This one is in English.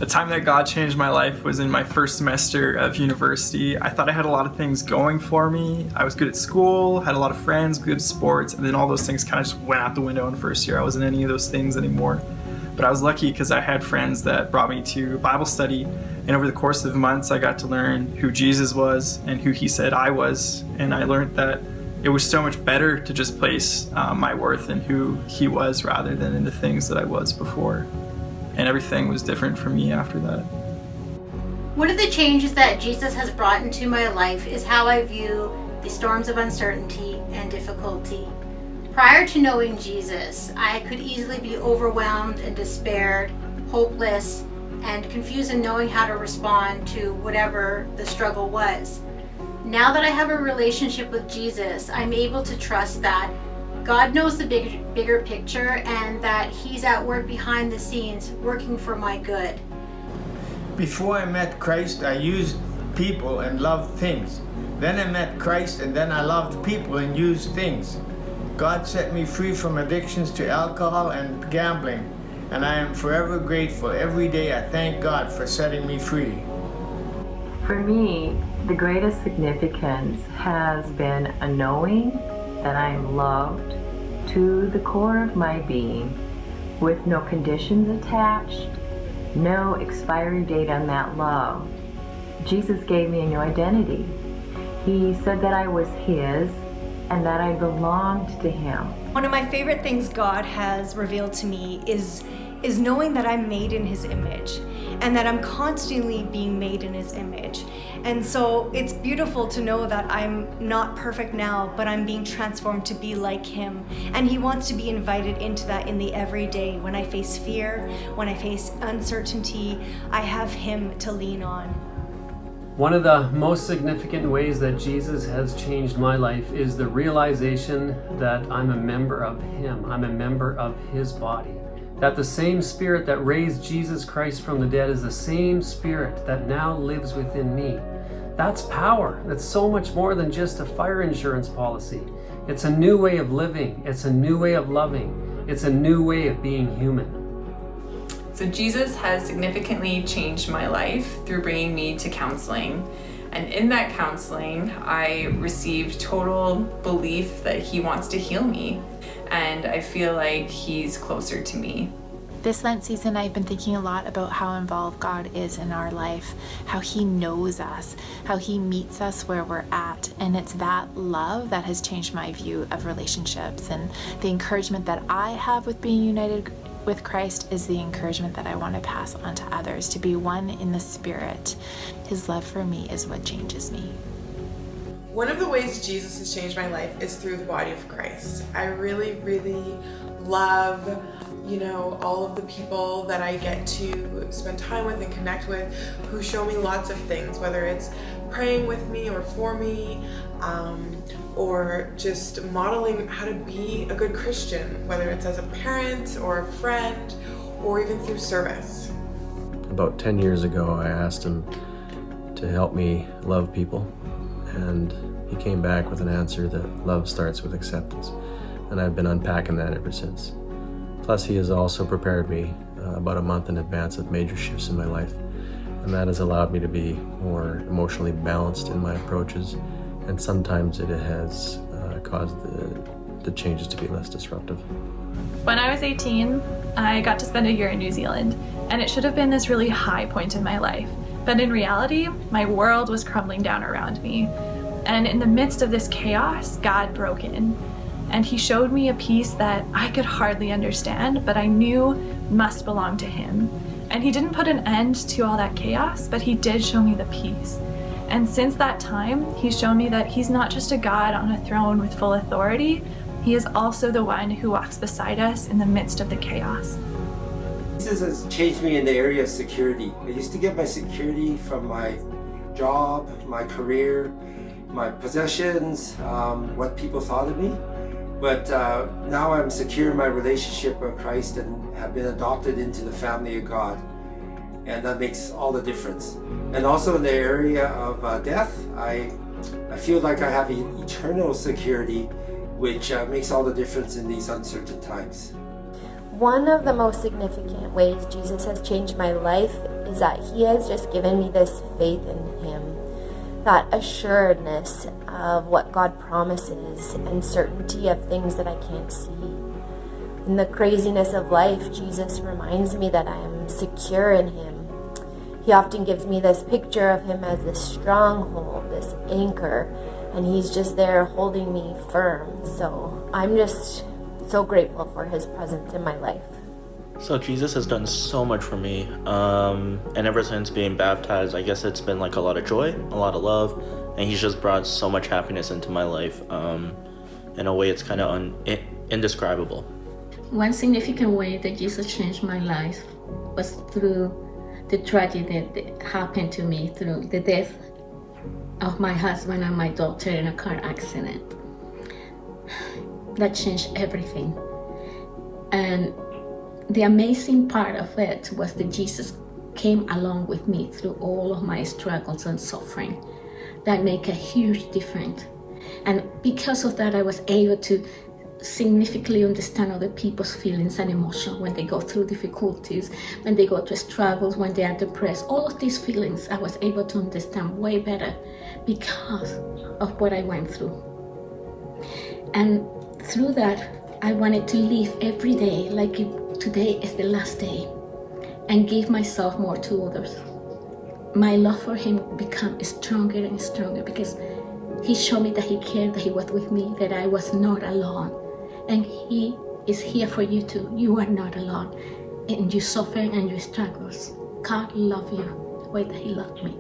time that God changed my life was in my first semester of university. I thought I had a lot of things going for me. I was good at school, had a lot of friends, good at sports, and then all those things kind of just went out the window in first year. I wasn't any of those things anymore. But I was lucky because I had friends that brought me to Bible study, and over the course of months I got to learn who Jesus was and who he said I was, and I learned that it was so much better to just place my worth in who he was rather than in the things that I was before. And everything was different for me after that. One of the changes that Jesus has brought into my life is how I view the storms of uncertainty and difficulty. Prior to knowing Jesus, I could easily be overwhelmed and despaired, hopeless, and confused in knowing how to respond to whatever the struggle was. Now that I have a relationship with Jesus, I'm able to trust that God knows the bigger picture and that he's at work behind the scenes, working for my good. Before I met Christ, I used people and loved things. Then I met Christ and then I loved people and used things. God set me free from addictions to alcohol and gambling, and I am forever grateful. Every day I thank God for setting me free. For me, the greatest significance has been a knowing that I am loved to the core of my being, with no conditions attached, no expiry date on that love. Jesus gave me a new identity. He said that I was his and that I belonged to him. One of my favorite things God has revealed to me is knowing that I'm made in his image and that I'm constantly being made in his image. And so it's beautiful to know that I'm not perfect now, but I'm being transformed to be like him. And he wants to be invited into that in the everyday. When I face fear, when I face uncertainty, I have him to lean on. One of the most significant ways that Jesus has changed my life is the realization that I'm a member of him. I'm a member of his body. That the same Spirit that raised Jesus Christ from the dead is the same Spirit that now lives within me. That's power. That's so much more than just a fire insurance policy. It's a new way of living. It's a new way of loving. It's a new way of being human. So Jesus has significantly changed my life through bringing me to counseling. And in that counseling, I received total belief that he wants to heal me. And I feel like he's closer to me. This Lent season, I've been thinking a lot about how involved God is in our life, how he knows us, how he meets us where we're at. And it's that love that has changed my view of relationships. And the encouragement that I have with being united with Christ is the encouragement that I want to pass on to others, to be one in the Spirit. His love for me is what changes me. One of the ways Jesus has changed my life is through the body of Christ. I really, really love, all of the people that I get to spend time with and connect with who show me lots of things, whether it's praying with me or for me, or just modeling how to be a good Christian, whether it's as a parent or a friend or even through service. About 10 years ago, I asked him to help me love people, and he came back with an answer that love starts with acceptance, and I've been unpacking that ever since. Plus, he has also prepared me about a month in advance of major shifts in my life, and that has allowed me to be more emotionally balanced in my approaches, and sometimes it has caused the changes to be less disruptive. When I was 18, I got to spend a year in New Zealand, and it should have been this really high point in my life. But in reality, my world was crumbling down around me. And in the midst of this chaos, God broke in. And he showed me a peace that I could hardly understand, but I knew must belong to him. And he didn't put an end to all that chaos, but he did show me the peace. And since that time, he's shown me that he's not just a God on a throne with full authority, he is also the one who walks beside us in the midst of the chaos. Jesus has changed me in the area of security. I used to get my security from my job, my career, my possessions, what people thought of me. But now I'm secure in my relationship with Christ and have been adopted into the family of God. And that makes all the difference. And also in the area of death, I feel like I have eternal security, which makes all the difference in these uncertain times. One of the most significant ways Jesus has changed my life is that he has just given me this faith in him, that assuredness of what God promises and certainty of things that I can't see. In the craziness of life, Jesus reminds me that I am secure in him. He often gives me this picture of him as this stronghold, this anchor, and he's just there holding me firm. So I'm just so grateful for his presence in my life. So Jesus has done so much for me, and ever since being baptized, I guess it's been like a lot of joy, a lot of love, and he's just brought so much happiness into my life. In a way, it's kind of indescribable. One significant way that Jesus changed my life was through the tragedy that happened to me, through the death of my husband and my daughter in a car accident. That changed everything. And the amazing part of it was that Jesus came along with me through all of my struggles and suffering. That made a huge difference. And because of that, I was able to significantly understand other people's feelings and emotions when they go through difficulties, when they go through struggles, when they are depressed. All of these feelings I was able to understand way better because of what I went through. And through that, I wanted to live every day like today is the last day and give myself more to others. My love for him became stronger and stronger because he showed me that he cared, that he was with me, that I was not alone. And he is here for you too. You are not alone in your suffering and your struggles. God loves you the way that he loved me.